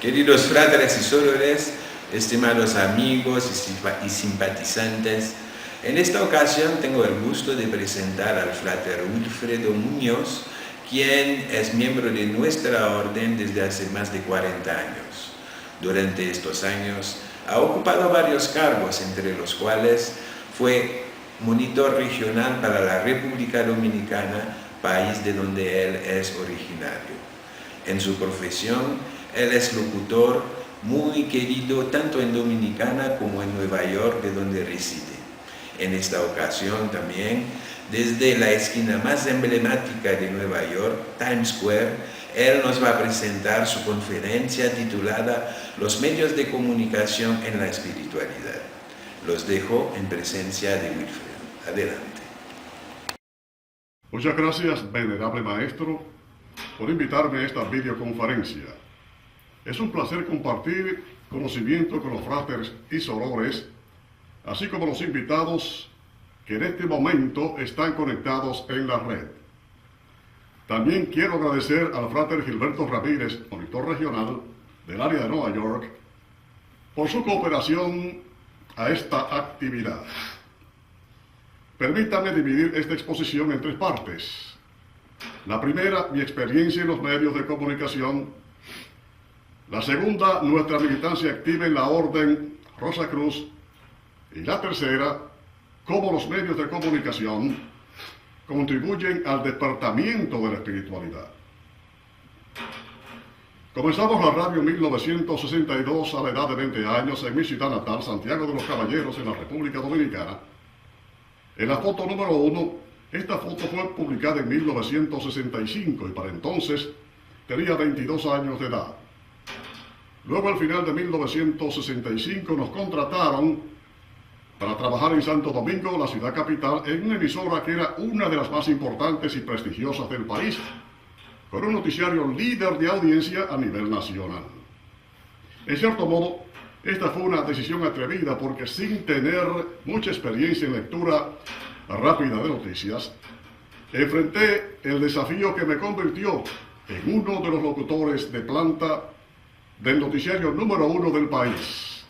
Queridos fratres y sorores, estimados amigos y simpatizantes, en esta ocasión tengo el gusto de presentar al frater Wilfredo Muñoz, quien es miembro de nuestra orden desde hace más de 40 años. Durante estos años ha ocupado varios cargos, entre los cuales fue monitor regional para la República Dominicana, país de donde él es originario. En su profesión, él es locutor muy querido tanto en Dominicana como en Nueva York, de donde reside. En esta ocasión también, desde la esquina más emblemática de Nueva York, Times Square, él nos va a presentar su conferencia titulada Los medios de comunicación en la espiritualidad. Los dejo en presencia de Wilfredo. Adelante. Muchas gracias, venerable maestro, por invitarme a esta videoconferencia. Es un placer compartir conocimiento con los fratres y sorores, así como los invitados que en este momento están conectados en la red. También quiero agradecer al frater Gilberto Ramírez, monitor regional del área de Nueva York, por su cooperación a esta actividad. Permítanme dividir esta exposición en tres partes. La primera, mi experiencia en los medios de comunicación. La segunda, nuestra militancia activa en la Orden Rosacruz. Y la tercera, cómo los medios de comunicación contribuyen al despertamiento de la espiritualidad. Comenzamos la radio en 1962 a la edad de 20 años en mi ciudad natal, Santiago de los Caballeros, en la República Dominicana. En la foto número 1, esta foto fue publicada en 1965 y para entonces tenía 22 años de edad. Luego, al final de 1965, nos contrataron para trabajar en Santo Domingo, la ciudad capital, en una emisora que era una de las más importantes y prestigiosas del país, con un noticiario líder de audiencia a nivel nacional. En cierto modo, esta fue una decisión atrevida porque sin tener mucha experiencia en lectura rápida de noticias, enfrenté el desafío que me convirtió en uno de los locutores de planta del noticiario número 1 del país.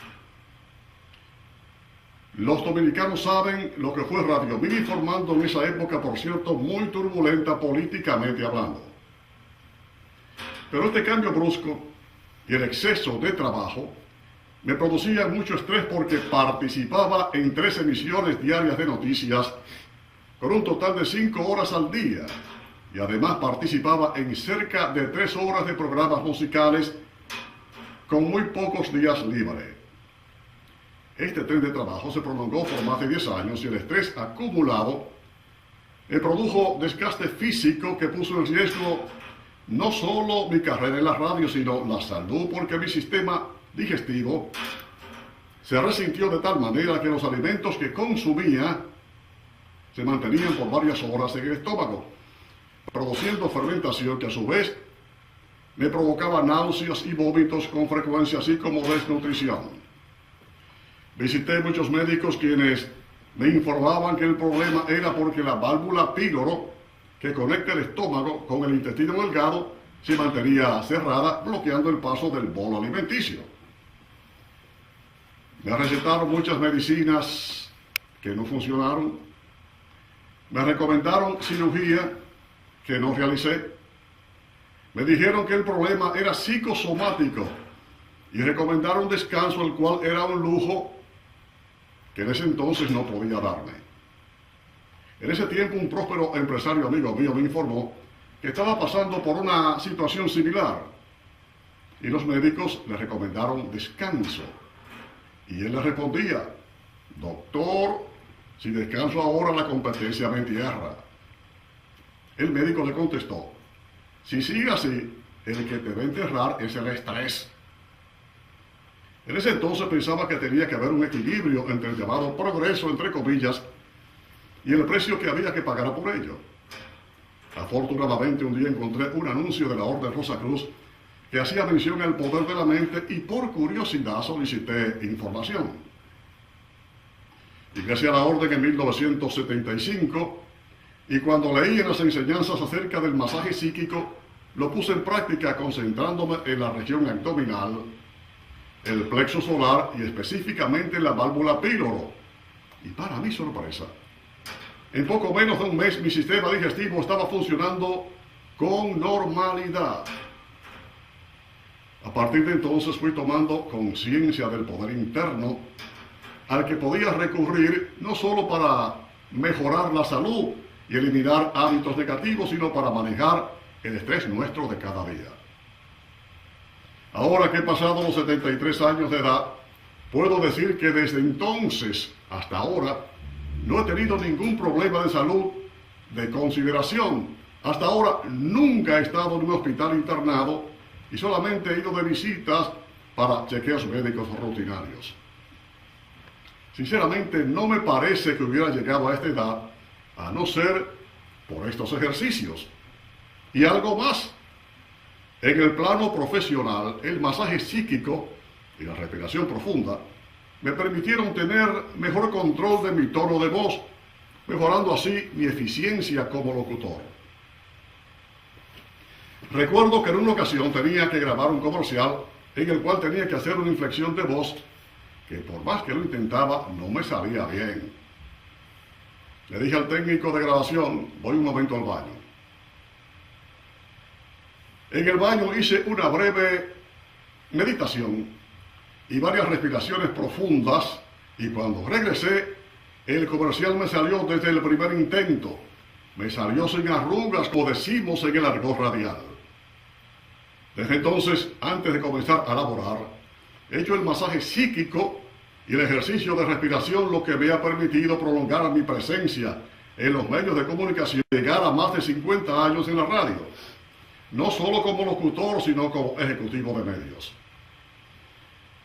Los dominicanos saben lo que fue Radio Mil informando en esa época, por cierto, muy turbulenta políticamente hablando. Pero este cambio brusco y el exceso de trabajo me producía mucho estrés porque participaba en 3 emisiones diarias de noticias con un total de 5 horas al día y además participaba en cerca de 3 horas de programas musicales con muy pocos días libres. Este tren de trabajo se prolongó por más de 10 años y el estrés acumulado me produjo desgaste físico que puso en riesgo no solo mi carrera en la radio, sino la salud, porque mi sistema digestivo se resintió de tal manera que los alimentos que consumía se mantenían por varias horas en el estómago, produciendo fermentación que a su vez me provocaba náuseas y vómitos con frecuencia, así como desnutrición. Visité muchos médicos quienes me informaban que el problema era porque la válvula píloro que conecta el estómago con el intestino delgado se mantenía cerrada, bloqueando el paso del bolo alimenticio. Me recetaron muchas medicinas que no funcionaron. Me recomendaron cirugía que no realicé. Me dijeron que el problema era psicosomático y recomendaron descanso, el cual era un lujo que en ese entonces no podía darme. En ese tiempo, un próspero empresario amigo mío me informó que estaba pasando por una situación similar y los médicos le recomendaron descanso. Y él le respondía: doctor, si descanso ahora la competencia me entierra. El médico le contestó: si sigue así, el que te va a enterrar es el estrés. En ese entonces pensaba que tenía que haber un equilibrio entre el llamado progreso, entre comillas, y el precio que había que pagar por ello. Afortunadamente, un día encontré un anuncio de la Orden Rosacruz que hacía mención al poder de la mente y por curiosidad solicité información. Ingresé a la Orden en 1975 y cuando leí en las enseñanzas acerca del masaje psíquico, lo puse en práctica concentrándome en la región abdominal, el plexo solar y específicamente en la válvula píloro. Y para mi sorpresa, en poco menos de un mes mi sistema digestivo estaba funcionando con normalidad. A partir de entonces fui tomando conciencia del poder interno al que podía recurrir no solo para mejorar la salud y eliminar hábitos negativos, sino para manejar el estrés nuestro de cada día. Ahora que he pasado los 73 años de edad, puedo decir que desde entonces hasta ahora no he tenido ningún problema de salud de consideración. Hasta ahora nunca he estado en un hospital internado y solamente he ido de visitas para chequeos médicos rutinarios. Sinceramente, no me parece que hubiera llegado a esta edad a no ser por estos ejercicios. Y algo más, en el plano profesional, el masaje psíquico y la respiración profunda me permitieron tener mejor control de mi tono de voz, mejorando así mi eficiencia como locutor. Recuerdo que en una ocasión tenía que grabar un comercial en el cual tenía que hacer una inflexión de voz que por más que lo intentaba no me salía bien. Le dije al técnico de grabación, voy un momento al baño. En el baño hice una breve meditación y varias respiraciones profundas y cuando regresé, el comercial me salió desde el primer intento. Me salió sin arrugas, como decimos en el argot radial. Desde entonces, antes de comenzar a laborar, he hecho el masaje psíquico y el ejercicio de respiración, lo que me ha permitido prolongar mi presencia en los medios de comunicación, llegar a más de 50 años en la radio, no solo como locutor, sino como ejecutivo de medios.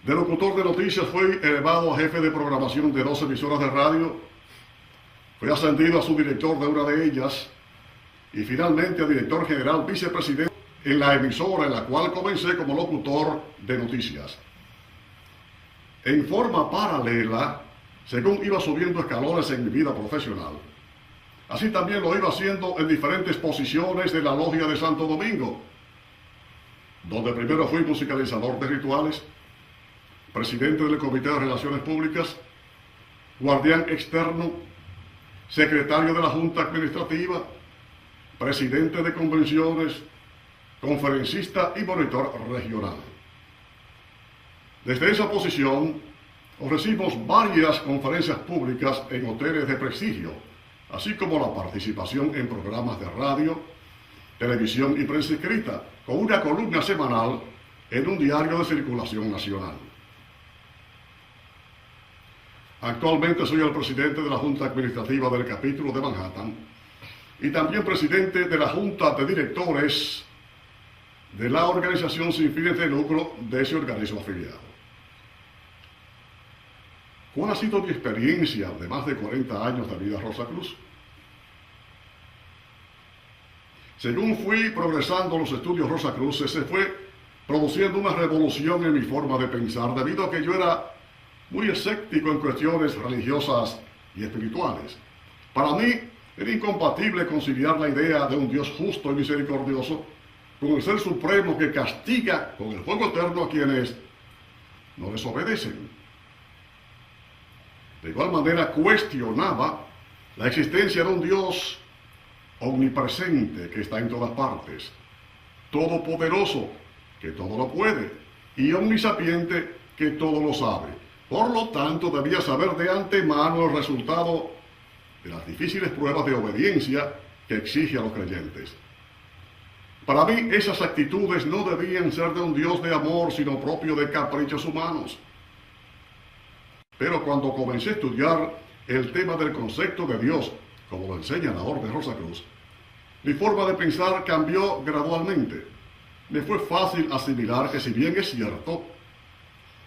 De locutor de noticias fui elevado a jefe de programación de 2 emisoras de radio, fui ascendido a subdirector de una de ellas y finalmente a director general vicepresidente en la emisora en la cual comencé como locutor de noticias. En forma paralela, según iba subiendo escalones en mi vida profesional, así también lo iba haciendo en diferentes posiciones de la logia de Santo Domingo, donde primero fui musicalizador de rituales, presidente del Comité de Relaciones Públicas, guardián externo, secretario de la Junta Administrativa, presidente de convenciones, conferencista y monitor regional. Desde esa posición ofrecimos varias conferencias públicas en hoteles de prestigio, así como la participación en programas de radio, televisión y prensa escrita, con una columna semanal en un diario de circulación nacional. Actualmente soy el presidente de la Junta Administrativa del Capítulo de Manhattan y también presidente de la Junta de Directores de la organización sin fines de lucro de ese organismo afiliado. ¿Cuál ha sido mi experiencia de más de 40 años de vida Rosa Cruz? Según fui progresando en los estudios Rosa Cruz, se fue produciendo una revolución en mi forma de pensar, debido a que yo era muy escéptico en cuestiones religiosas y espirituales. Para mí era incompatible conciliar la idea de un Dios justo y misericordioso con el Ser Supremo que castiga con el fuego eterno a quienes no les obedecen. De igual manera cuestionaba la existencia de un Dios omnipresente que está en todas partes, todopoderoso que todo lo puede y omnisapiente que todo lo sabe. Por lo tanto, debía saber de antemano el resultado de las difíciles pruebas de obediencia que exige a los creyentes. Para mí, esas actitudes no debían ser de un Dios de amor, sino propio de caprichos humanos. Pero cuando comencé a estudiar el tema del concepto de Dios, como lo enseña la Orden Rosa Cruz, mi forma de pensar cambió gradualmente. Me fue fácil asimilar que, si bien es cierto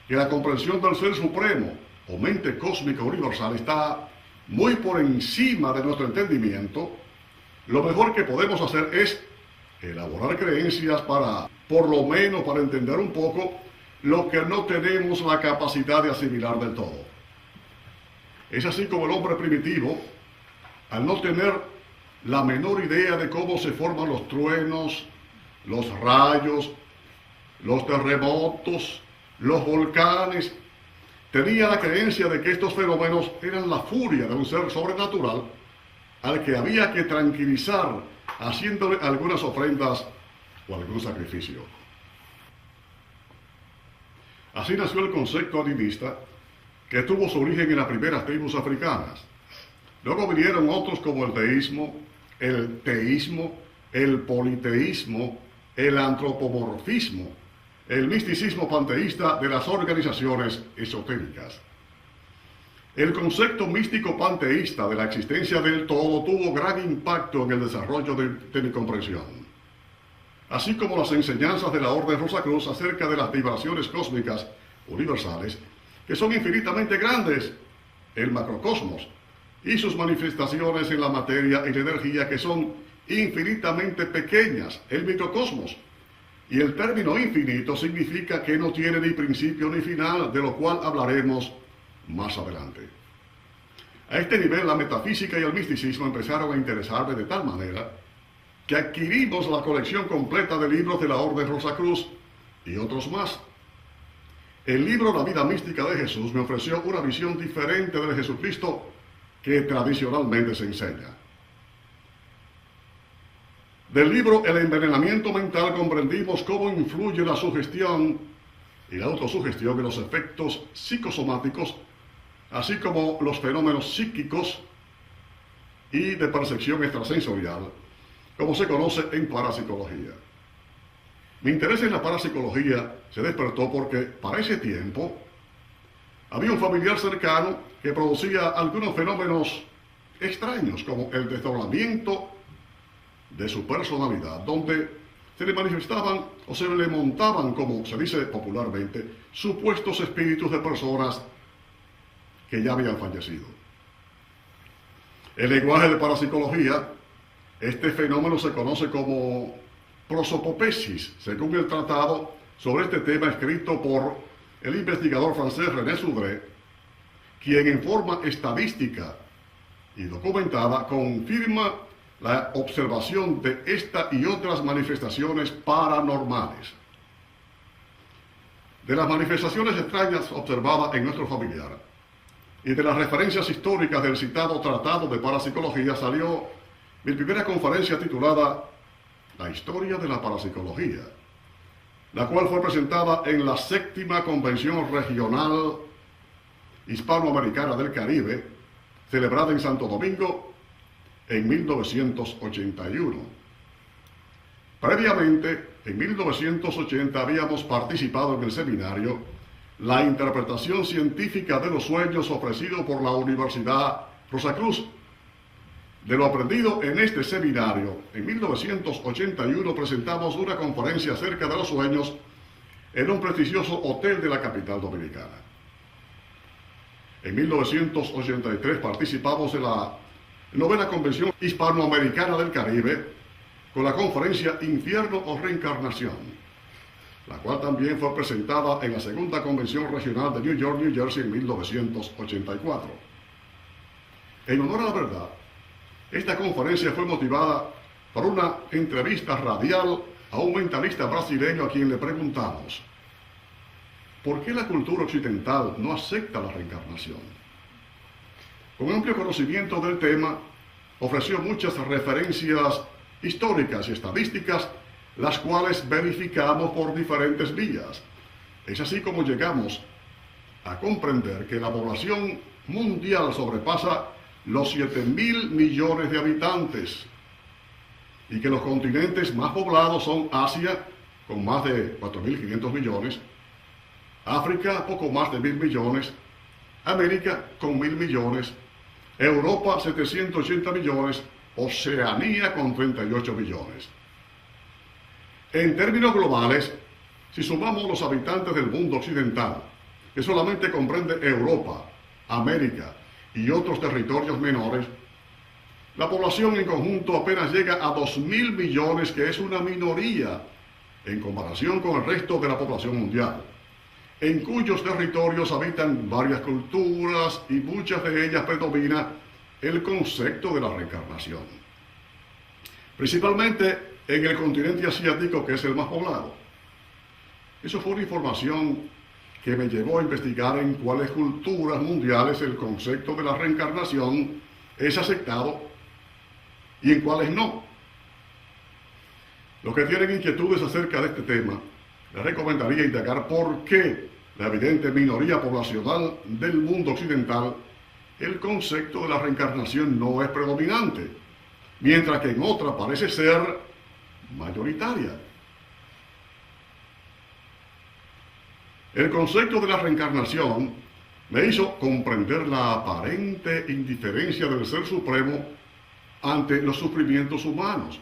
que la comprensión del Ser Supremo o mente cósmica universal está muy por encima de nuestro entendimiento, lo mejor que podemos hacer es elaborar creencias por lo menos para entender un poco lo que no tenemos la capacidad de asimilar del todo. Es así como el hombre primitivo, al no tener la menor idea de cómo se forman los truenos, los rayos, los terremotos, los volcanes. Tenía la creencia de que estos fenómenos eran la furia de un ser sobrenatural al que había que tranquilizar haciéndole algunas ofrendas o algún sacrificio. Así nació el concepto animista, que tuvo su origen en las primeras tribus africanas. Luego vinieron otros como el deísmo, el teísmo, el politeísmo, el antropomorfismo, el misticismo panteísta de las organizaciones esotéricas. El concepto místico panteísta de la existencia del todo tuvo gran impacto en el desarrollo de mi comprensión, así como las enseñanzas de la Orden Rosacruz acerca de las vibraciones cósmicas universales, que son infinitamente grandes, el macrocosmos, y sus manifestaciones en la materia y la energía, que son infinitamente pequeñas, el microcosmos. Y el término infinito significa que no tiene ni principio ni final, de lo cual hablaremos más adelante. A este nivel, la metafísica y el misticismo empezaron a interesarme de tal manera que adquirimos la colección completa de libros de la Orden Rosacruz y otros más. El libro La vida mística de Jesús me ofreció una visión diferente del Jesucristo que tradicionalmente se enseña. Del libro El envenenamiento mental comprendimos cómo influye la sugestión y la autosugestión en los efectos psicosomáticos, así como los fenómenos psíquicos y de percepción extrasensorial, como se conoce en parapsicología. Mi interés en la parapsicología se despertó porque para ese tiempo había un familiar cercano que producía algunos fenómenos extraños, como el desdoblamiento de su personalidad, donde se le manifestaban o se le montaban, como se dice popularmente, supuestos espíritus de personas que ya habían fallecido. En lenguaje de parapsicología, este fenómeno se conoce como prosopopesis, según el tratado sobre este tema escrito por el investigador francés René Soudré, quien en forma estadística y documentada confirma la observación de esta y otras manifestaciones paranormales. De las manifestaciones extrañas observadas en nuestro familiar y de las referencias históricas del citado Tratado de Parapsicología salió mi primera conferencia titulada La historia de la parapsicología, la cual fue presentada en la 7ª Convención Regional Hispanoamericana del Caribe, celebrada en Santo Domingo en 1981. Previamente, en 1980 habíamos participado en el seminario La interpretación científica de los sueños ofrecido por la Universidad Rosacruz. De lo aprendido en este seminario, en 1981 presentamos una conferencia acerca de los sueños en un prestigioso hotel de la capital dominicana. En 1983 participamos en la 9ª Convención Hispanoamericana del Caribe con la conferencia Infierno o Reencarnación, la cual también fue presentada en la 2ª Convención Regional de New York, New Jersey en 1984. En honor a la verdad, esta conferencia fue motivada por una entrevista radial a un mentalista brasileño a quien le preguntamos: ¿por qué la cultura occidental no acepta la reencarnación? Con amplio conocimiento del tema, ofreció muchas referencias históricas y estadísticas, las cuales verificamos por diferentes vías. Es así como llegamos a comprender que la población mundial sobrepasa los 7.000 millones de habitantes y que los continentes más poblados son Asia, con más de 4.500 millones, África, poco más de 1.000 millones, América, con 1.000 millones, Europa, 780 millones, Oceanía, con 38 millones. En términos globales, si sumamos los habitantes del mundo occidental, que solamente comprende Europa, América y otros territorios menores, la población en conjunto apenas llega a 2.000 millones, que es una minoría en comparación con el resto de la población mundial, en cuyos territorios habitan varias culturas y muchas de ellas predomina el concepto de la reencarnación. Principalmente en el continente asiático, que es el más poblado. Eso fue una información que me llevó a investigar en cuáles culturas mundiales el concepto de la reencarnación es aceptado y en cuáles no. Los que tienen inquietudes acerca de este tema, les recomendaría indagar por qué la evidente minoría poblacional del mundo occidental, el concepto de la reencarnación no es predominante, mientras que en otra parece ser mayoritaria. El concepto de la reencarnación me hizo comprender la aparente indiferencia del Ser Supremo ante los sufrimientos humanos.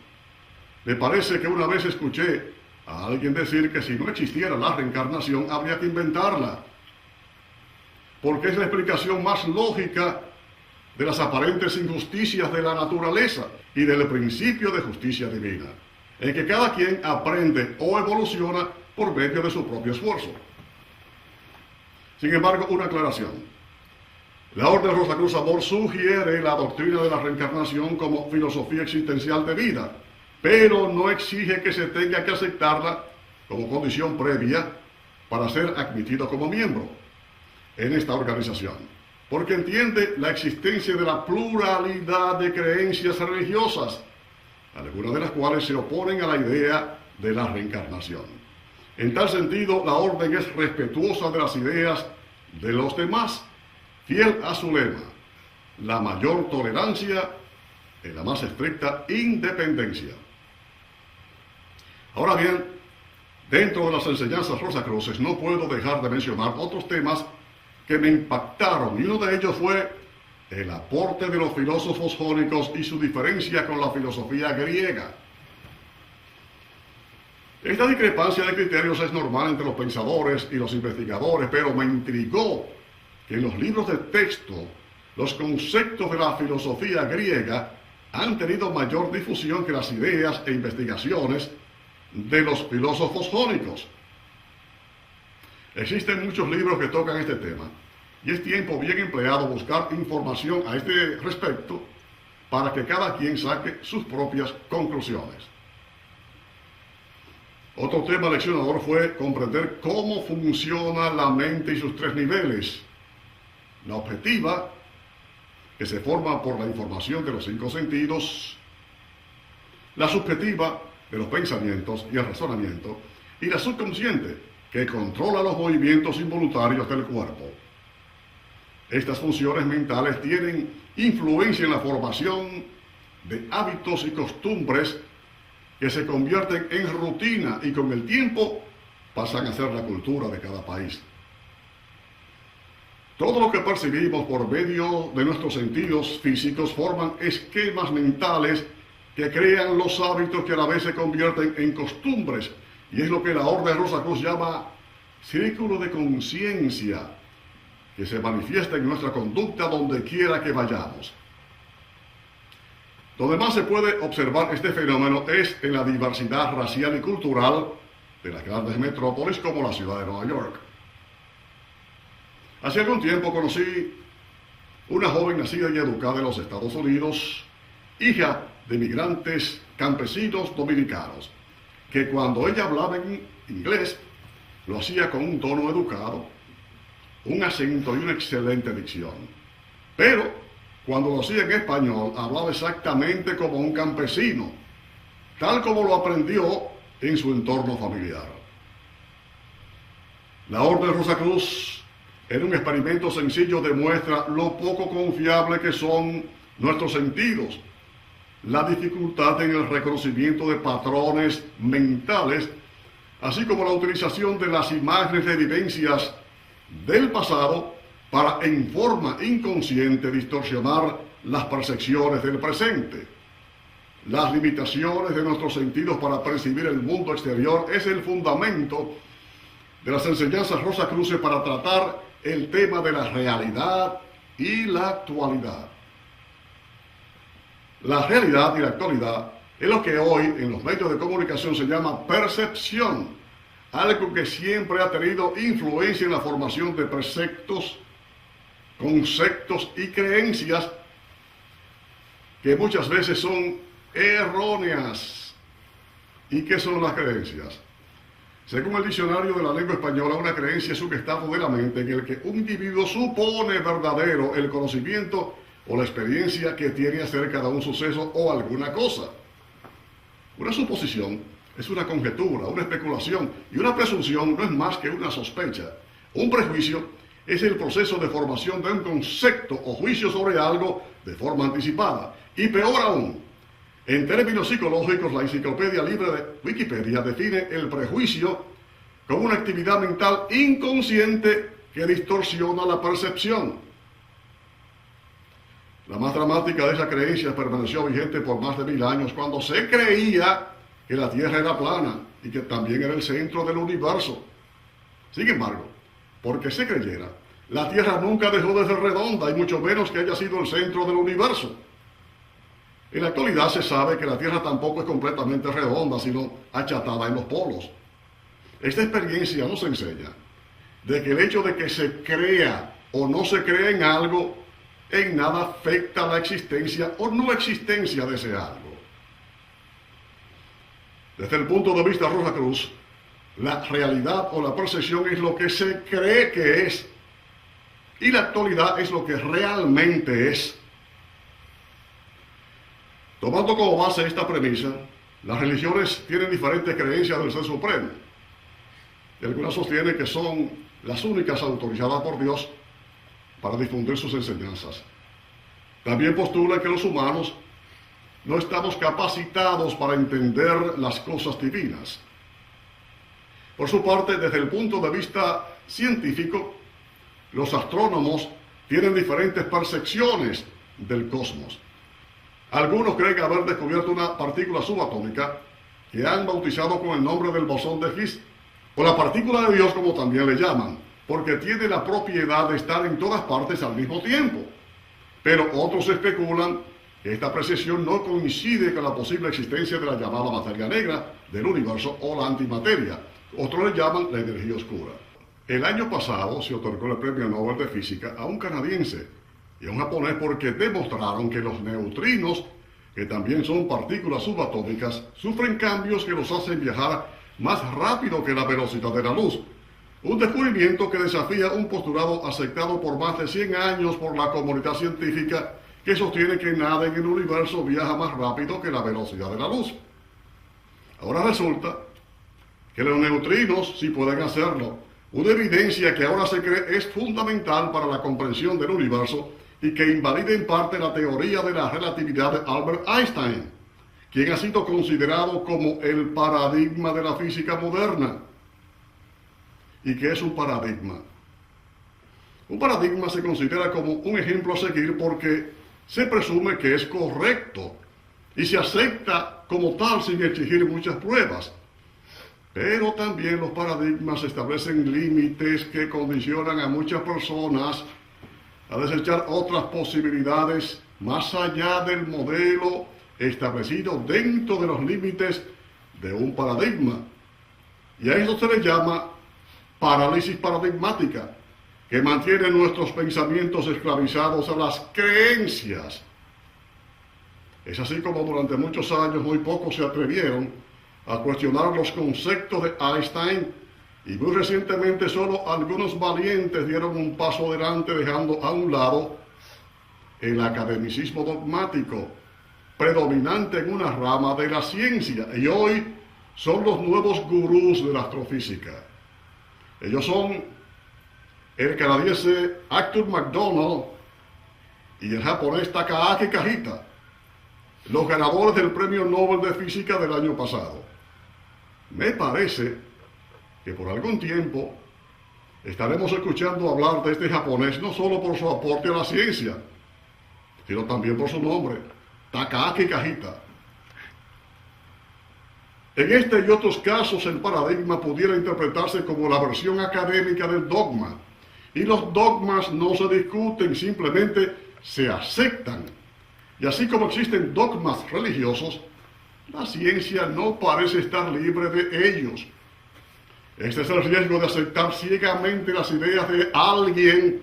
Me parece que una vez escuché a alguien decir que si no existiera la reencarnación habría que inventarla, porque es la explicación más lógica de las aparentes injusticias de la naturaleza y del principio de justicia divina, en que cada quien aprende o evoluciona por medio de su propio esfuerzo. Sin embargo, una aclaración. La Orden Rosacruz Amor sugiere la doctrina de la reencarnación como filosofía existencial de vida, pero no exige que se tenga que aceptarla como condición previa para ser admitido como miembro en esta organización, porque entiende la existencia de la pluralidad de creencias religiosas, algunas de las cuales se oponen a la idea de la reencarnación. En tal sentido, la orden es respetuosa de las ideas de los demás, fiel a su lema, la mayor tolerancia en la más estricta independencia. Ahora bien, dentro de las enseñanzas rosacruces no puedo dejar de mencionar otros temas que me impactaron, y uno de ellos fue el aporte de los filósofos jónicos y su diferencia con la filosofía griega. Esta discrepancia de criterios es normal entre los pensadores y los investigadores, pero me intrigó que en los libros de texto los conceptos de la filosofía griega han tenido mayor difusión que las ideas e investigaciones de los filósofos jónicos. Existen muchos libros que tocan este tema y es tiempo bien empleado buscar información a este respecto para que cada quien saque sus propias conclusiones. Otro tema leccionador fue comprender cómo funciona la mente y sus tres niveles. La objetiva, que se forma por la información de los 5 sentidos, la subjetiva, de los pensamientos y el razonamiento, y la subconsciente, que controla los movimientos involuntarios del cuerpo. Estas funciones mentales tienen influencia en la formación de hábitos y costumbres que se convierten en rutina y con el tiempo pasan a ser la cultura de cada país. Todo lo que percibimos por medio de nuestros sentidos físicos forman esquemas mentales que crean los hábitos que a la vez se convierten en costumbres, y es lo que la Orden Rosacruz llama círculo de conciencia, que se manifiesta en nuestra conducta donde quiera que vayamos. Donde más se puede observar este fenómeno es en la diversidad racial y cultural de las grandes metrópolis como la ciudad de Nueva York. Hace algún tiempo conocí una joven nacida y educada en los Estados Unidos, hija de migrantes campesinos dominicanos, que cuando ella hablaba en inglés lo hacía con un tono educado, un acento y una excelente dicción. Pero cuando lo hacía en español, hablaba exactamente como un campesino, tal como lo aprendió en su entorno familiar. La Orden Rosacruz, en un experimento sencillo, demuestra lo poco confiable que son nuestros sentidos, la dificultad en el reconocimiento de patrones mentales, así como la utilización de las imágenes de vivencias del pasado para en forma inconsciente distorsionar las percepciones del presente. Las limitaciones de nuestros sentidos para percibir el mundo exterior es el fundamento de las enseñanzas rosacruces para tratar el tema de la realidad y la actualidad. La realidad y la actualidad es lo que hoy en los medios de comunicación se llama percepción, algo que siempre ha tenido influencia en la formación de preceptos, conceptos y creencias que muchas veces son erróneas. ¿Y qué son las creencias? Según el diccionario de la lengua española, una creencia es un estado de la mente en el que un individuo supone verdadero el conocimiento o la experiencia que tiene acerca de un suceso o alguna cosa. Una suposición es una conjetura, una especulación, y una presunción no es más que una sospecha. Un prejuicio es el proceso de formación de un concepto o juicio sobre algo de forma anticipada. Y peor aún, en términos psicológicos, la Enciclopedia Libre de Wikipedia define el prejuicio como una actividad mental inconsciente que distorsiona la percepción. La más dramática de esas creencias permaneció vigente por más de 1000 años cuando se creía que la Tierra era plana y que también era el centro del universo. Sin embargo, porque se creyera, la Tierra nunca dejó de ser redonda y mucho menos que haya sido el centro del universo. En la actualidad se sabe que la Tierra tampoco es completamente redonda, sino achatada en los polos. Esta experiencia nos enseña de que el hecho de que se crea o no se crea en algo en nada afecta la existencia o no existencia de ese algo. Desde el punto de vista Rosacruz, la realidad o la percepción es lo que se cree que es, y la actualidad es lo que realmente es. Tomando como base esta premisa, las religiones tienen diferentes creencias del Ser Supremo. Y algunas sostienen que son las únicas autorizadas por Dios para difundir sus enseñanzas. También postulan que los humanos no estamos capacitados para entender las cosas divinas. Por su parte, desde el punto de vista científico, los astrónomos tienen diferentes percepciones del cosmos. Algunos creen haber descubierto una partícula subatómica que han bautizado con el nombre del bosón de Higgs, o la partícula de Dios como también le llaman, porque tiene la propiedad de estar en todas partes al mismo tiempo. Pero otros especulan que esta percepción no coincide con la posible existencia de la llamada materia negra del universo o la antimateria. Otros le llaman la energía oscura. El año pasado se otorgó el Premio Nobel de Física a un canadiense y a un japonés porque demostraron que los neutrinos, que también son partículas subatómicas, sufren cambios que los hacen viajar más rápido que la velocidad de la luz. Un descubrimiento que desafía un postulado aceptado por más de 100 años por la comunidad científica que sostiene que nada en el universo viaja más rápido que la velocidad de la luz. Ahora resulta que los neutrinos sí pueden hacerlo. Una evidencia que ahora se cree es fundamental para la comprensión del universo y que invalida en parte la teoría de la relatividad de Albert Einstein, quien ha sido considerado como el paradigma de la física moderna. ¿Y qué es un paradigma? Un paradigma se considera como un ejemplo a seguir porque se presume que es correcto y se acepta como tal sin exigir muchas pruebas. Pero también los paradigmas establecen límites que condicionan a muchas personas a desechar otras posibilidades más allá del modelo establecido dentro de los límites de un paradigma. Y a eso se le llama parálisis paradigmática, que mantiene nuestros pensamientos esclavizados a las creencias. Es así como durante muchos años muy pocos se atrevieron a cuestionar los conceptos de Einstein y muy recientemente solo algunos valientes dieron un paso adelante dejando a un lado el academicismo dogmático predominante en una rama de la ciencia, y hoy son los nuevos gurús de la astrofísica. Ellos son el canadiense Arthur McDonald y el japonés Takaaki Kahita, los ganadores del Premio Nobel de Física del año pasado. Me parece que por algún tiempo estaremos escuchando hablar de este japonés no solo por su aporte a la ciencia, sino también por su nombre, Takaaki Kahita. En este y otros casos el paradigma pudiera interpretarse como la versión académica del dogma, y los dogmas no se discuten, simplemente se aceptan. Y así como existen dogmas religiosos, la ciencia no parece estar libre de ellos. Este es el riesgo de aceptar ciegamente las ideas de alguien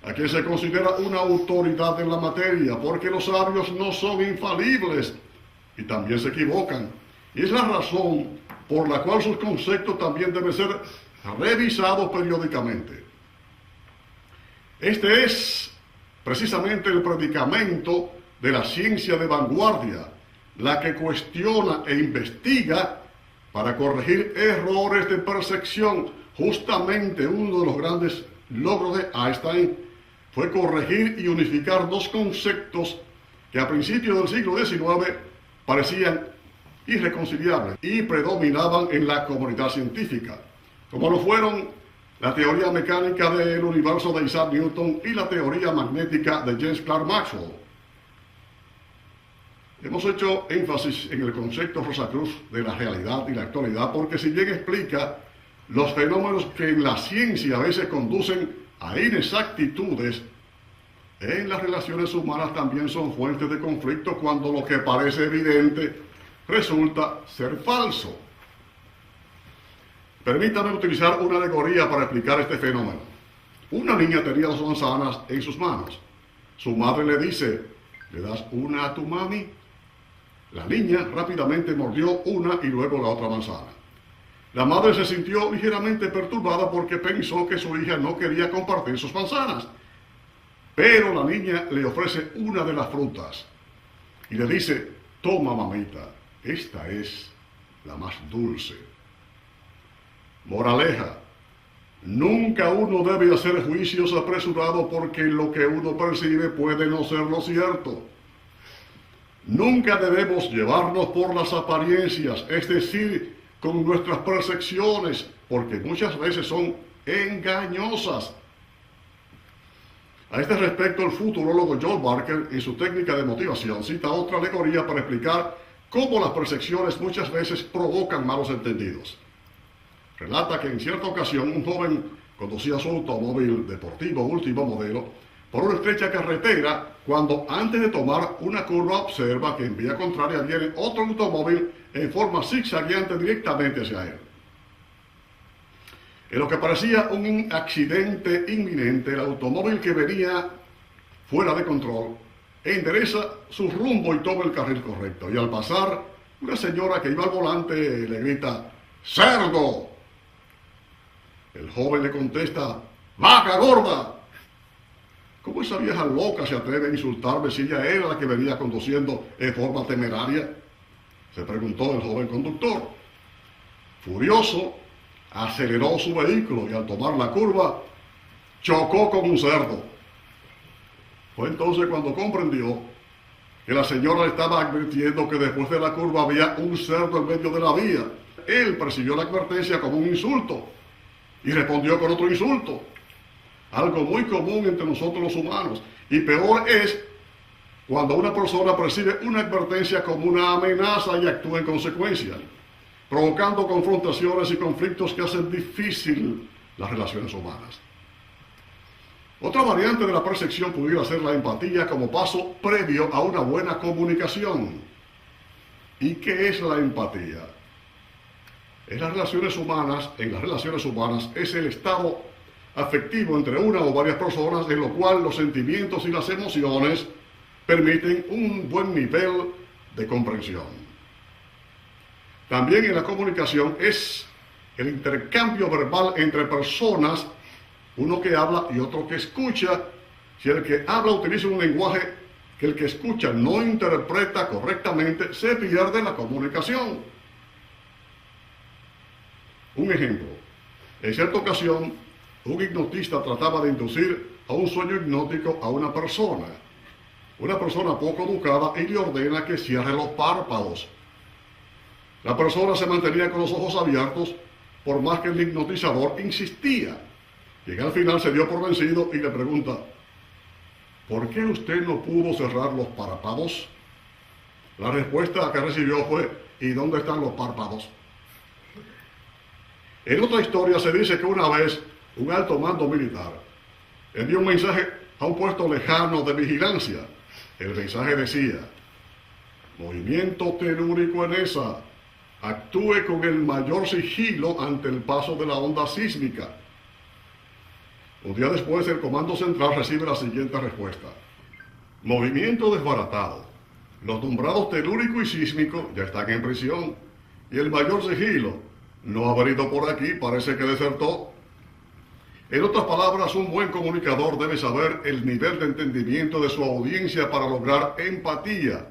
a quien se considera una autoridad en la materia, porque los sabios no son infalibles y también se equivocan. Y es la razón por la cual sus conceptos también deben ser revisados periódicamente. Este es precisamente el predicamento de la ciencia de vanguardia, la que cuestiona e investiga para corregir errores de percepción. Justamente uno de los grandes logros de Einstein fue corregir y unificar dos conceptos que a principios del siglo XIX parecían irreconciliables y predominaban en la comunidad científica, como lo fueron la teoría mecánica del universo de Isaac Newton y la teoría magnética de James Clerk Maxwell. Hemos hecho énfasis en el concepto Rosacruz de la realidad y la actualidad porque si bien explica los fenómenos que en la ciencia a veces conducen a inexactitudes, en las relaciones humanas también son fuentes de conflicto cuando lo que parece evidente resulta ser falso. Permítame utilizar una alegoría para explicar este fenómeno. Una niña tenía 2 manzanas en sus manos. Su madre le dice, ¿le das una a tu mami? La niña rápidamente mordió una y luego la otra manzana. La madre se sintió ligeramente perturbada porque pensó que su hija no quería compartir sus manzanas. Pero la niña le ofrece una de las frutas y le dice, toma mamita, esta es la más dulce. Moraleja, nunca uno debe hacer juicios apresurados porque lo que uno percibe puede no ser lo cierto. Nunca debemos llevarnos por las apariencias, es decir, con nuestras percepciones, porque muchas veces son engañosas. A este respecto, el futurólogo Joel Barker, en su técnica de motivación, cita otra alegoría para explicar cómo las percepciones muchas veces provocan malos entendidos. Relata que en cierta ocasión un joven conducía su automóvil deportivo último modelo por una estrecha carretera cuando antes de tomar una curva observa que en vía contraria viene otro automóvil en forma zigzagueante directamente hacia él. En lo que parecía un accidente inminente, el automóvil que venía fuera de control endereza su rumbo y toma el carril correcto. Y al pasar, una señora que iba al volante le grita, ¡cerdo! El joven le contesta, ¡vaca gorda! ¿Cómo esa vieja loca se atreve a insultarme si ella era la que venía conduciendo en forma temeraria? Se preguntó el joven conductor. Furioso, aceleró su vehículo y al tomar la curva, chocó con un cerdo. Fue entonces cuando comprendió que la señora le estaba advirtiendo que después de la curva había un cerdo en medio de la vía. Él percibió la advertencia como un insulto y respondió con otro insulto. Algo muy común entre nosotros los humanos. Y peor es cuando una persona percibe una advertencia como una amenaza y actúa en consecuencia, provocando confrontaciones y conflictos que hacen difícil las relaciones humanas. Otra variante de la percepción pudiera ser la empatía como paso previo a una buena comunicación. ¿Y qué es la empatía? En las relaciones humanas es el estado afectivo entre una o varias personas en lo cual los sentimientos y las emociones permiten un buen nivel de comprensión. También en la comunicación es el intercambio verbal entre personas, uno que habla y otro que escucha. Si el que habla utiliza un lenguaje que el que escucha no interpreta correctamente, se pierde la comunicación. Un ejemplo, en cierta ocasión, un hipnotista trataba de inducir a un sueño hipnótico a una persona. Una persona poco educada y le ordena que cierre los párpados. La persona se mantenía con los ojos abiertos por más que el hipnotizador insistía. Y al final se dio por vencido y le pregunta, ¿por qué usted no pudo cerrar los párpados? La respuesta que recibió fue, ¿y dónde están los párpados? En otra historia se dice que una vez un alto mando militar envió un mensaje a un puesto lejano de vigilancia. El mensaje decía, movimiento telúrico en ESA, actúe con el mayor sigilo ante el paso de la onda sísmica. Un día después, el Comando Central recibe la siguiente respuesta. Movimiento desbaratado. Los nombrados telúrico y sísmico ya están en prisión. Y el mayor Sigilo no ha venido por aquí, parece que desertó. En otras palabras, un buen comunicador debe saber el nivel de entendimiento de su audiencia para lograr empatía.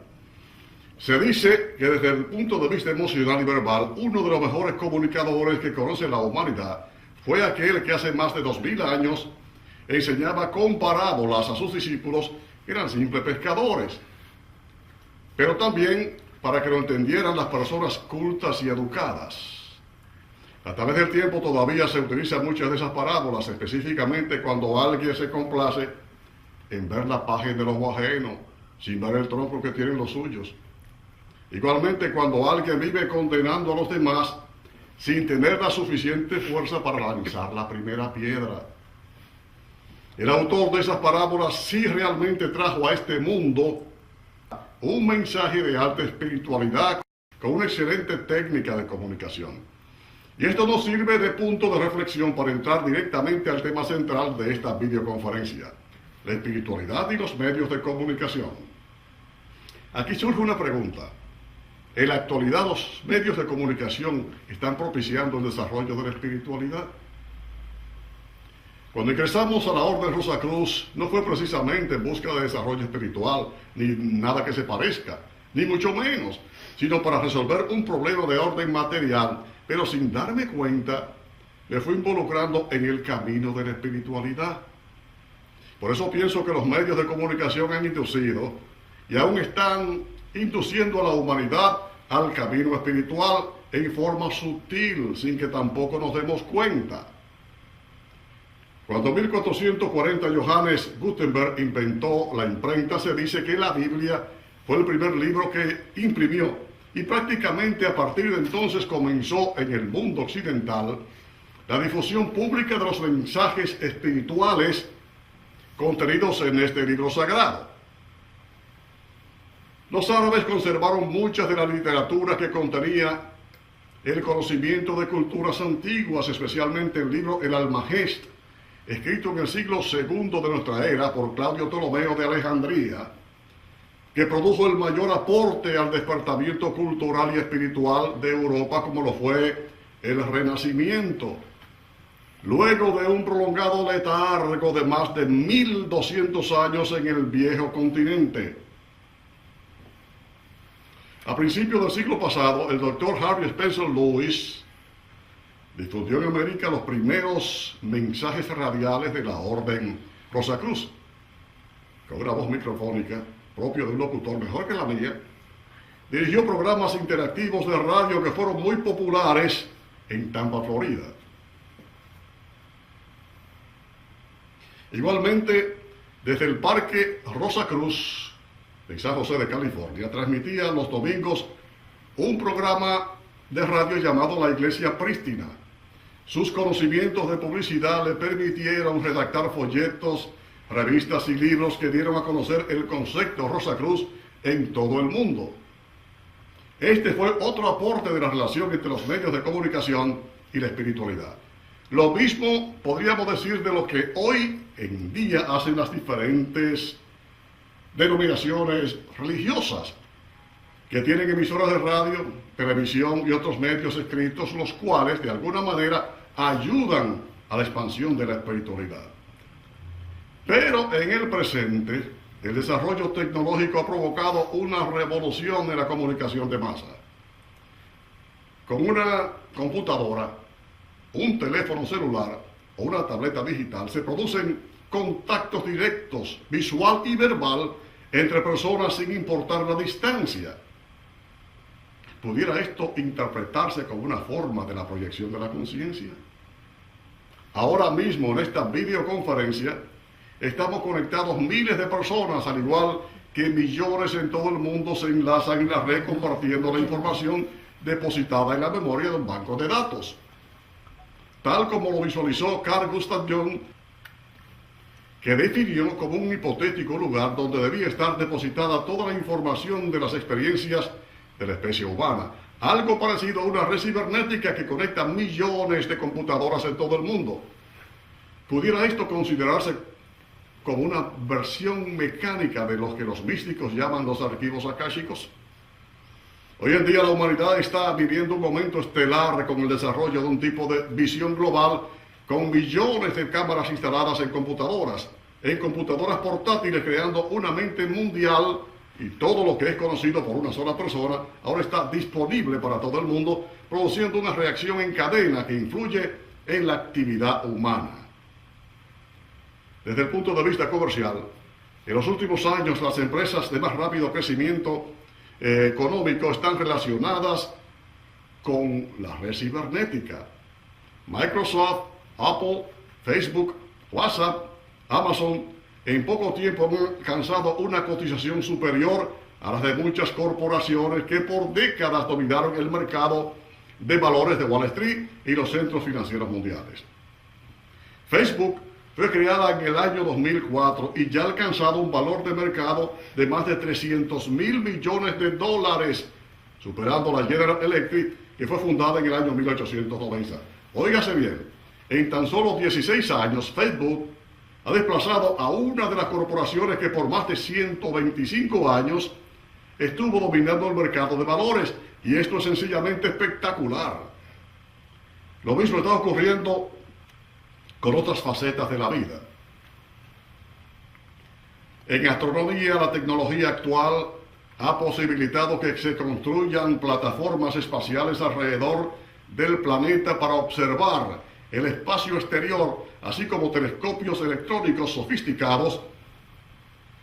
Se dice que desde el punto de vista emocional y verbal, uno de los mejores comunicadores que conoce la humanidad fue aquel que hace más de 2000 años enseñaba con parábolas a sus discípulos que eran simples pescadores. Pero también para que lo entendieran las personas cultas y educadas. A través del tiempo todavía se utilizan muchas de esas parábolas, específicamente cuando alguien se complace en ver la paja de los ajenos, sin ver el tronco que tienen los suyos. Igualmente cuando alguien vive condenando a los demás sin tener la suficiente fuerza para lanzar la primera piedra. El autor de esas parábolas sí realmente trajo a este mundo un mensaje de alta espiritualidad con una excelente técnica de comunicación. Y esto nos sirve de punto de reflexión para entrar directamente al tema central de esta videoconferencia, la espiritualidad y los medios de comunicación. Aquí surge una pregunta. ¿En la actualidad los medios de comunicación están propiciando el desarrollo de la espiritualidad? Cuando ingresamos a la Orden Rosacruz, no fue precisamente en busca de desarrollo espiritual, ni nada que se parezca, ni mucho menos, sino para resolver un problema de orden material, pero sin darme cuenta, me fui involucrando en el camino de la espiritualidad. Por eso pienso que los medios de comunicación han inducido y aún están induciendo a la humanidad al camino espiritual en forma sutil, sin que tampoco nos demos cuenta. Cuando en 1440 Johannes Gutenberg inventó la imprenta, se dice que la Biblia fue el primer libro que imprimió, y prácticamente a partir de entonces comenzó en el mundo occidental la difusión pública de los mensajes espirituales contenidos en este libro sagrado. Los árabes conservaron muchas de la literatura que contenía el conocimiento de culturas antiguas, especialmente el libro El Almagest, escrito en el siglo II de nuestra era por Claudio Ptolomeo de Alejandría, que produjo el mayor aporte al despertamiento cultural y espiritual de Europa, como lo fue el Renacimiento. Luego de un prolongado letargo de más de 1200 años en el viejo continente. A principios del siglo pasado, el doctor Harvey Spencer Lewis difundió en América los primeros mensajes radiales de la Orden Rosacruz, con una voz microfónica propio de un locutor mejor que la mía. Dirigió programas interactivos de radio que fueron muy populares en Tampa, Florida. Igualmente, desde el Parque Rosacruz, en San José de California, transmitía los domingos un programa de radio llamado La Iglesia Prístina. Sus conocimientos de publicidad le permitieron redactar folletos, revistas y libros que dieron a conocer el concepto Rosacruz en todo el mundo. Este fue otro aporte de la relación entre los medios de comunicación y la espiritualidad. Lo mismo podríamos decir de lo que hoy en día hacen las diferentes denominaciones religiosas, que tienen emisoras de radio, televisión y otros medios escritos, los cuales de alguna manera ayudan a la expansión de la espiritualidad. Pero en el presente, el desarrollo tecnológico ha provocado una revolución en la comunicación de masa. Con una computadora, un teléfono celular o una tableta digital se producen contactos directos, visual y verbal, entre personas sin importar la distancia. ¿Pudiera esto interpretarse como una forma de la proyección de la conciencia? Ahora mismo en esta videoconferencia estamos conectados miles de personas, al igual que millones en todo el mundo se enlazan en la red compartiendo la información depositada en la memoria de un banco de datos. Tal como lo visualizó Carl Gustav Jung, que definió como un hipotético lugar donde debía estar depositada toda la información de las experiencias de la especie humana. Algo parecido a una red cibernética que conecta millones de computadoras en todo el mundo. ¿Pudiera esto considerarse como una versión mecánica de lo que los místicos llaman los archivos akáshicos? Hoy en día la humanidad está viviendo un momento estelar con el desarrollo de un tipo de visión global con millones de cámaras instaladas en computadoras portátiles, creando una mente mundial, y todo lo que es conocido por una sola persona ahora está disponible para todo el mundo, produciendo una reacción en cadena que influye en la actividad humana. Desde el punto de vista comercial, en los últimos años las empresas de más rápido crecimiento económico están relacionadas con la red cibernética. Microsoft, Apple, Facebook, WhatsApp, Amazon, en poco tiempo han alcanzado una cotización superior a las de muchas corporaciones que por décadas dominaron el mercado de valores de Wall Street y los centros financieros mundiales. Facebook fue creada en el año 2004 y ya ha alcanzado un valor de mercado de más de 300 mil millones de dólares, superando la General Electric, que fue fundada en el año 1890. Óigase bien, en tan solo 16 años, Facebook ha desplazado a una de las corporaciones que por más de 125 años estuvo dominando el mercado de valores, y esto es sencillamente espectacular. Lo mismo está ocurriendo con otras facetas de la vida. En astronomía, la tecnología actual ha posibilitado que se construyan plataformas espaciales alrededor del planeta para observar el espacio exterior, así como telescopios electrónicos sofisticados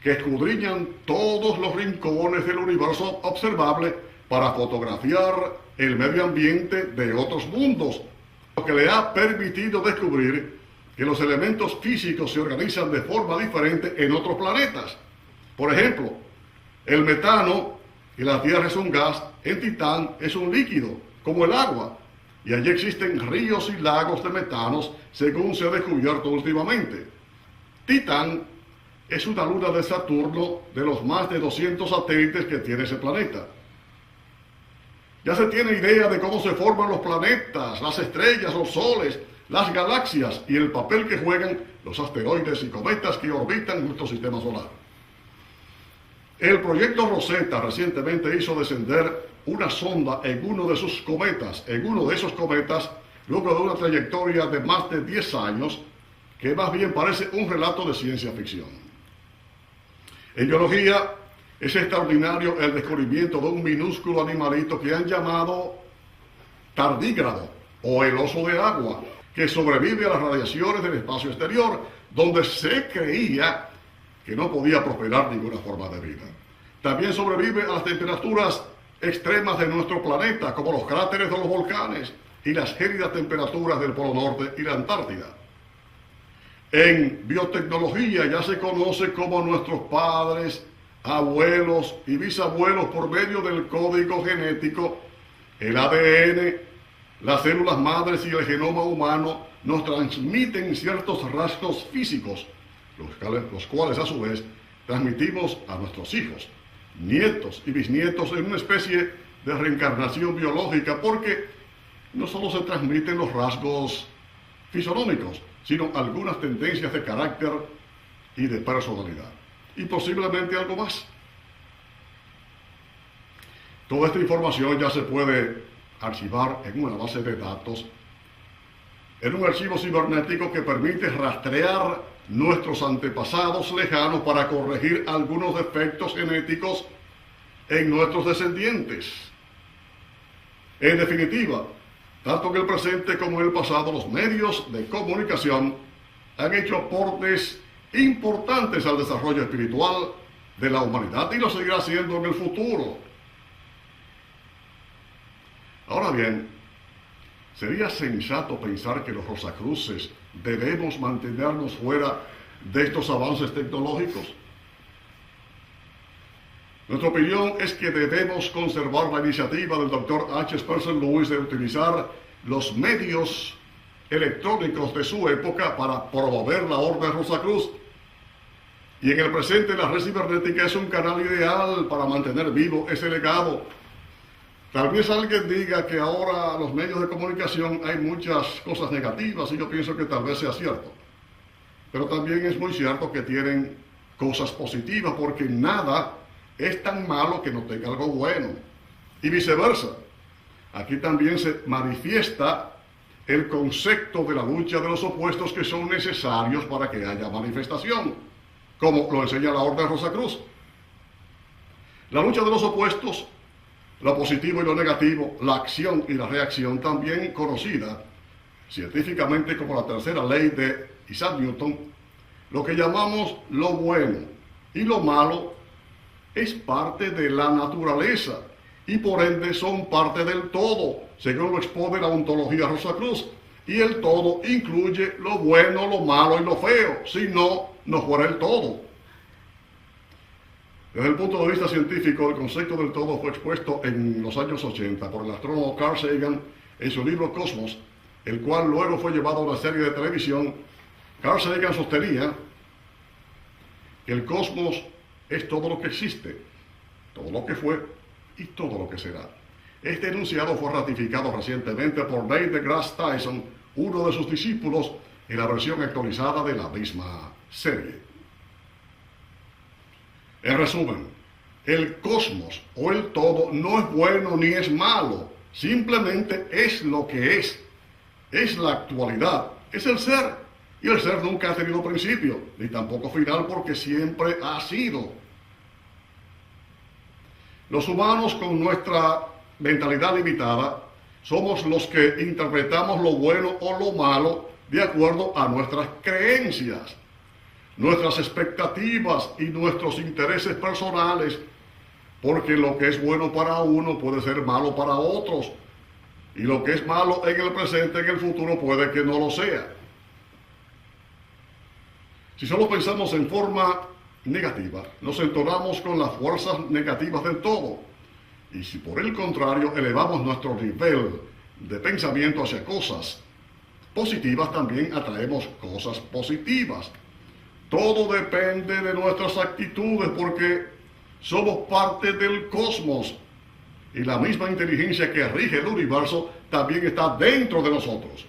que escudriñan todos los rincones del universo observable para fotografiar el medio ambiente de otros mundos, lo que le ha permitido descubrir que los elementos físicos se organizan de forma diferente en otros planetas. Por ejemplo, el metano en la Tierra es un gas, en Titán es un líquido, como el agua, y allí existen ríos y lagos de metanos, según se ha descubierto últimamente. Titán es una luna de Saturno de los más de 200 satélites que tiene ese planeta. Ya se tiene idea de cómo se forman los planetas, las estrellas, los soles, las galaxias y el papel que juegan los asteroides y cometas que orbitan nuestro sistema solar. El proyecto Rosetta recientemente hizo descender una sonda en uno de esos cometas, luego de una trayectoria de más de 10 años, que más bien parece un relato de ciencia ficción. En biología, es extraordinario el descubrimiento de un minúsculo animalito que han llamado tardígrado o el oso de agua, que sobrevive a las radiaciones del espacio exterior, donde se creía que no podía prosperar ninguna forma de vida. También sobrevive a las temperaturas extremas de nuestro planeta, como los cráteres de los volcanes y las gélidas temperaturas del Polo Norte y la Antártida. En biotecnología ya se conoce cómo nuestros padres, abuelos y bisabuelos, por medio del código genético, el ADN, las células madres y el genoma humano, nos transmiten ciertos rasgos físicos, los cuales a su vez transmitimos a nuestros hijos, nietos y bisnietos en una especie de reencarnación biológica, porque no solo se transmiten los rasgos fisonómicos, sino algunas tendencias de carácter y de personalidad, y posiblemente algo más. Toda esta información ya se puede archivar en una base de datos, en un archivo cibernético que permite rastrear nuestros antepasados lejanos para corregir algunos defectos genéticos en nuestros descendientes. En definitiva, tanto en el presente como en el pasado, los medios de comunicación han hecho aportes importantes al desarrollo espiritual de la humanidad y lo seguirá haciendo en el futuro. Ahora bien, sería sensato pensar que los rosacruces debemos mantenernos fuera de estos avances tecnológicos. Nuestra opinión es que debemos conservar la iniciativa del Dr. H. Spencer Lewis de utilizar los medios electrónicos de su época para promover la Orden Rosacruz. Y en el presente la red cibernética es un canal ideal para mantener vivo ese legado. Tal vez alguien diga que ahora en los medios de comunicación hay muchas cosas negativas, y yo pienso que tal vez sea cierto. Pero también es muy cierto que tienen cosas positivas, porque nada es tan malo que no tenga algo bueno. y viceversa. Aquí también se manifiesta el concepto de la lucha de los opuestos que son necesarios para que haya manifestación, como lo enseña la Orden Rosacruz. La lucha de los opuestos, lo positivo y lo negativo, la acción y la reacción, también conocida científicamente como la tercera ley de Isaac Newton, lo que llamamos lo bueno y lo malo es parte de la naturaleza y por ende son parte del todo, según lo expone la ontología Rosacruz. Y el todo incluye lo bueno, lo malo y lo feo, si no, no fuera el todo. Desde el punto de vista científico, el concepto del todo fue expuesto en los años 80 por el astrónomo Carl Sagan en su libro Cosmos, el cual luego fue llevado a una serie de televisión. Carl Sagan sostenía que el cosmos es todo lo que existe, todo lo que fue y todo lo que será. Este enunciado fue ratificado recientemente por Neil deGrasse Tyson, uno de sus discípulos, en la versión actualizada de la misma serie. En resumen, el cosmos o el todo no es bueno ni es malo, simplemente es lo que es la actualidad, es el ser, y el ser nunca ha tenido principio, ni tampoco final, porque siempre ha sido. Los humanos, con nuestra mentalidad limitada, somos los que interpretamos lo bueno o lo malo de acuerdo a nuestras creencias, nuestras expectativas y nuestros intereses personales, porque lo que es bueno para uno puede ser malo para otros, y lo que es malo en el presente, en el futuro, puede que no lo sea. Si solo pensamos en forma negativa, nos entonamos con las fuerzas negativas del todo. Y si por el contrario elevamos nuestro nivel de pensamiento hacia cosas positivas, también atraemos cosas positivas. Todo depende de nuestras actitudes porque somos parte del cosmos y la misma inteligencia que rige el universo también está dentro de nosotros.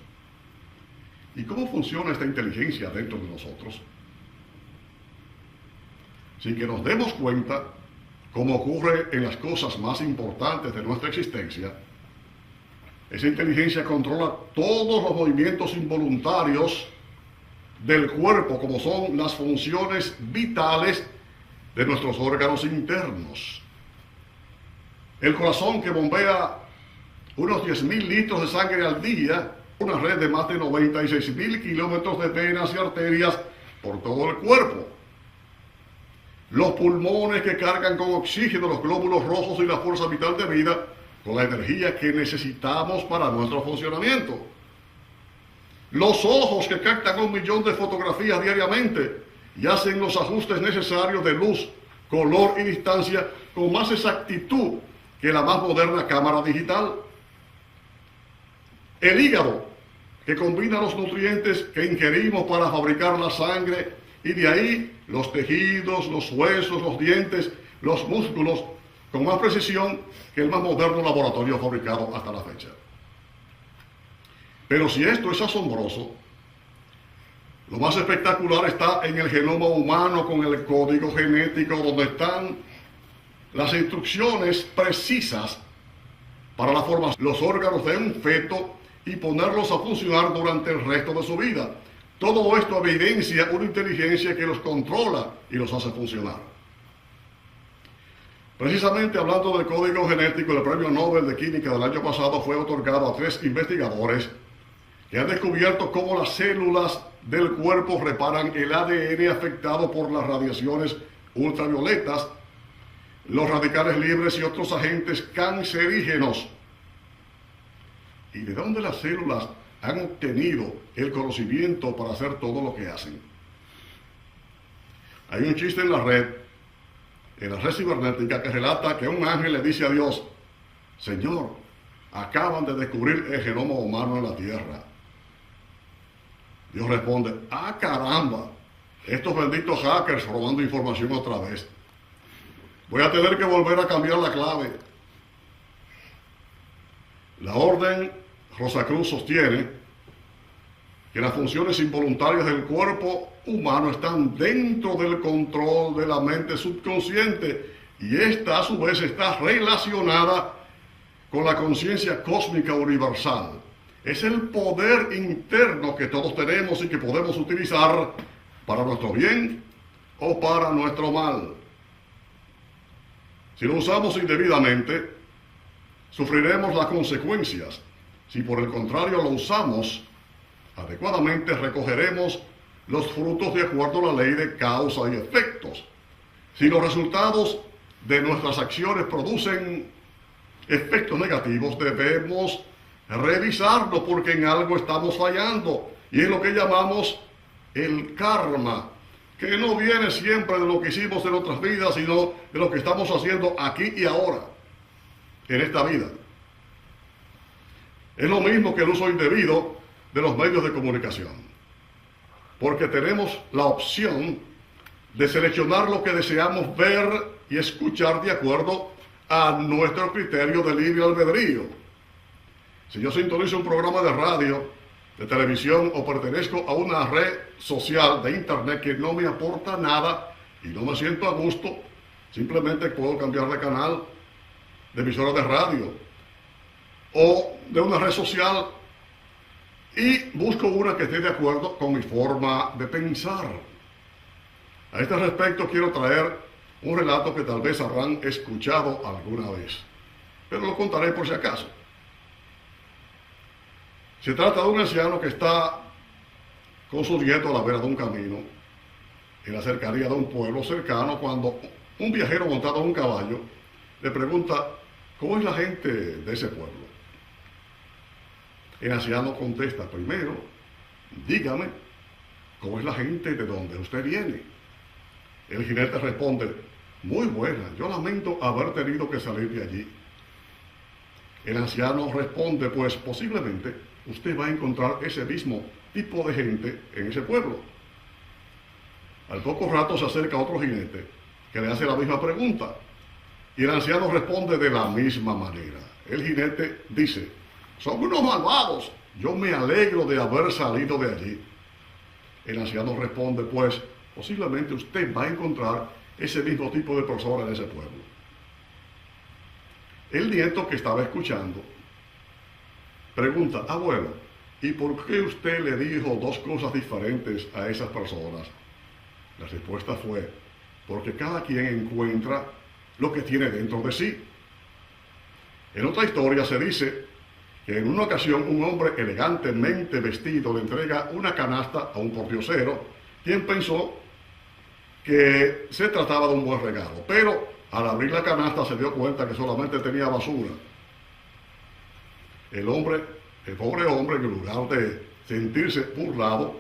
¿Y cómo funciona esta inteligencia dentro de nosotros? Sin que nos demos cuenta, como ocurre en las cosas más importantes de nuestra existencia, esa inteligencia controla todos los movimientos involuntarios del cuerpo, como son las funciones vitales de nuestros órganos internos. El corazón, que bombea unos 10.000 litros de sangre al día, una red de más de 96.000 kilómetros de venas y arterias por todo el cuerpo. Los pulmones, que cargan con oxígeno los glóbulos rojos y la fuerza vital de vida con la energía que necesitamos para nuestro funcionamiento. Los ojos, que captan 1 millón de fotografías diariamente y hacen los ajustes necesarios de luz, color y distancia con más exactitud que la más moderna cámara digital. El hígado, que combina los nutrientes que ingerimos para fabricar la sangre y de ahí los tejidos, los huesos, los dientes, los músculos, con más precisión que el más moderno laboratorio fabricado hasta la fecha. Pero si esto es asombroso, lo más espectacular está en el genoma humano, con el código genético, donde están las instrucciones precisas para la formación de los órganos de un feto y ponerlos a funcionar durante el resto de su vida. Todo esto evidencia una inteligencia que los controla y los hace funcionar. Precisamente hablando del código genético, el premio Nobel de Química del año pasado fue otorgado a 3 investigadores que han descubierto cómo las células del cuerpo reparan el ADN afectado por las radiaciones ultravioletas, los radicales libres y otros agentes cancerígenos. ¿Y de dónde las células han obtenido el conocimiento para hacer todo lo que hacen? Hay un chiste en la red cibernética, que relata que un ángel le dice a Dios: Señor, acaban de descubrir el genoma humano en la Tierra. Dios responde: ¡ah, caramba! Estos benditos hackers robando información otra vez. Voy a tener que volver a cambiar la clave. La Orden Rosacruz sostiene que las funciones involuntarias del cuerpo humano están dentro del control de la mente subconsciente y esta a su vez está relacionada con la conciencia cósmica universal. Es el poder interno que todos tenemos y que podemos utilizar para nuestro bien o para nuestro mal. Si lo usamos indebidamente, sufriremos las consecuencias. Si por el contrario lo usamos adecuadamente, recogeremos los frutos de acuerdo a la ley de causa y efectos. Si los resultados de nuestras acciones producen efectos negativos, debemos revisarlo porque en algo estamos fallando. Y es lo que llamamos el karma, que no viene siempre de lo que hicimos en otras vidas, sino de lo que estamos haciendo aquí y ahora, en esta vida. Es lo mismo que el uso indebido de los medios de comunicación, porque tenemos la opción de seleccionar lo que deseamos ver y escuchar de acuerdo a nuestro criterio de libre albedrío. Si yo sintonizo un programa de radio, de televisión o pertenezco a una red social de internet que no me aporta nada y no me siento a gusto, simplemente puedo cambiar de canal, de emisora de radio o de una red social y busco una que esté de acuerdo con mi forma de pensar. A este respecto quiero traer un relato que tal vez habrán escuchado alguna vez, pero lo contaré por si acaso. Se trata de un anciano que está con su nieto a la vera de un camino, en la cercanía de un pueblo cercano, cuando un viajero montado en un caballo le pregunta: ¿cómo es la gente de ese pueblo? El anciano contesta: primero, dígame, ¿cómo es la gente de donde usted viene? El jinete responde: muy buena, yo lamento haber tenido que salir de allí. El anciano responde: pues posiblemente usted va a encontrar ese mismo tipo de gente en ese pueblo. Al poco rato se acerca otro jinete que le hace la misma pregunta y el anciano responde de la misma manera. El jinete dice: son unos malvados, yo me alegro de haber salido de allí. El anciano responde: pues posiblemente usted va a encontrar ese mismo tipo de persona en ese pueblo. El nieto, que estaba escuchando, pregunta: abuelo, ¿y por qué usted le dijo dos cosas diferentes a esas personas? La respuesta fue: porque cada quien encuentra lo que tiene dentro de sí. En otra historia se dice que en una ocasión un hombre elegantemente vestido le entrega una canasta a un pordiosero, quien pensó que se trataba de un buen regalo, pero al abrir la canasta se dio cuenta que solamente tenía basura. El pobre hombre, en lugar de sentirse burlado,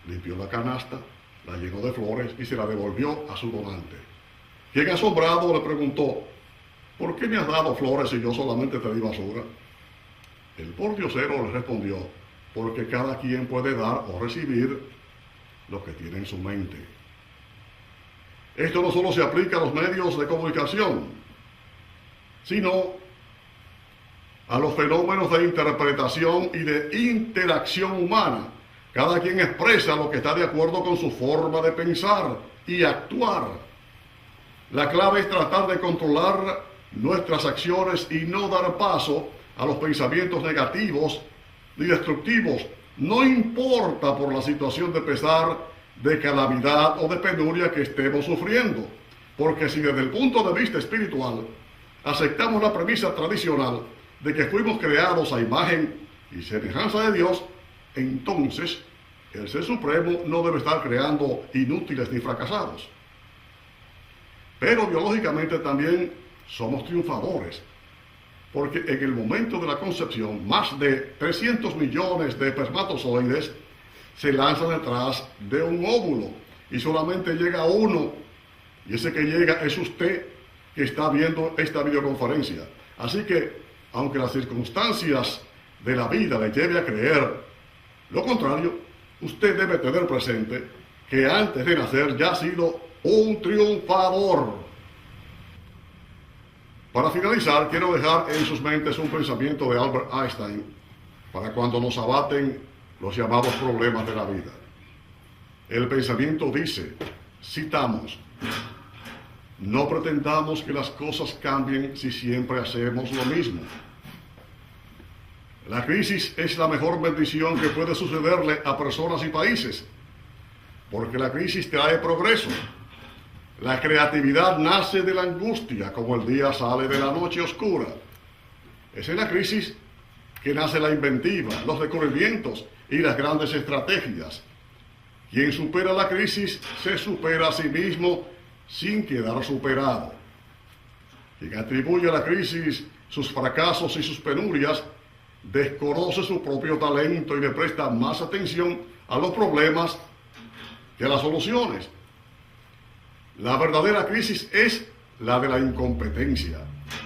limpió la canasta, la llenó de flores y se la devolvió a su donante, quien asombrado le preguntó: ¿por qué me has dado flores si yo solamente te di basura? El pordiosero le respondió: porque cada quien puede dar o recibir lo que tiene en su mente. Esto no solo se aplica a los medios de comunicación, sino a los fenómenos de interpretación y de interacción humana. Cada quien expresa lo que está de acuerdo con su forma de pensar y actuar. La clave es tratar de controlar nuestras acciones y no dar paso a los pensamientos negativos y destructivos. No importa por la situación de pesar, de calamidad o de penuria que estemos sufriendo, porque si desde el punto de vista espiritual aceptamos la premisa tradicional de que fuimos creados a imagen y semejanza de Dios, entonces el Ser Supremo no debe estar creando inútiles ni fracasados. Pero biológicamente también somos triunfadores, porque en el momento de la concepción más de 300 millones de espermatozoides se lanzan detrás de un óvulo y solamente llega uno, y ese que llega es usted que está viendo esta videoconferencia. Así que, aunque las circunstancias de la vida le lleve a creer lo contrario, usted debe tener presente que antes de nacer ya ha sido un triunfador. Para finalizar, quiero dejar en sus mentes un pensamiento de Albert Einstein para cuando nos abaten los llamados problemas de la vida. El pensamiento dice, citamos: no pretendamos que las cosas cambien si siempre hacemos lo mismo. La crisis es la mejor bendición que puede sucederle a personas y países, porque la crisis trae progreso. La creatividad nace de la angustia, como el día sale de la noche oscura. Es en la crisis que nace la inventiva, los descubrimientos y las grandes estrategias. Quien supera la crisis se supera a sí mismo sin quedar superado. Quien atribuye a la crisis sus fracasos y sus penurias, desconoce su propio talento y le presta más atención a los problemas que a las soluciones. La verdadera crisis es la de la incompetencia.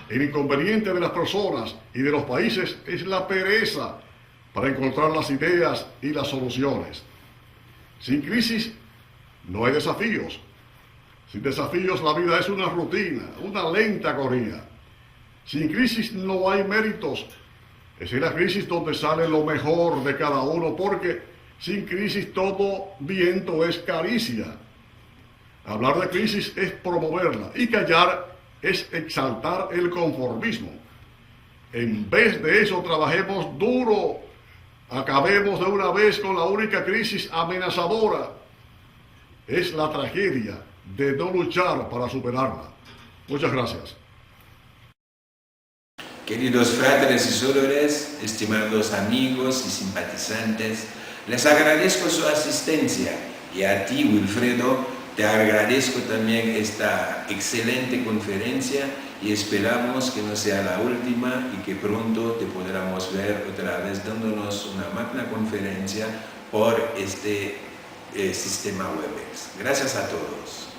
El inconveniente de las personas y de los países es la pereza para encontrar las ideas y las soluciones. Sin crisis no hay desafíos. Sin desafíos la vida es una rutina, una lenta agonía. Sin crisis no hay méritos. Es en la crisis donde sale lo mejor de cada uno, porque sin crisis todo viento es caricia. Hablar de crisis es promoverla y callar es exaltar el conformismo. En vez de eso, trabajemos duro. Acabemos de una vez con la única crisis amenazadora. Es la tragedia de no luchar para superarla. Muchas gracias. Queridos fratres y sorores, estimados amigos y simpatizantes, les agradezco su asistencia y a ti, Wilfredo, te agradezco también esta excelente conferencia y esperamos que no sea la última y que pronto te podamos ver otra vez dándonos una magna conferencia por este sistema Webex. Gracias a todos.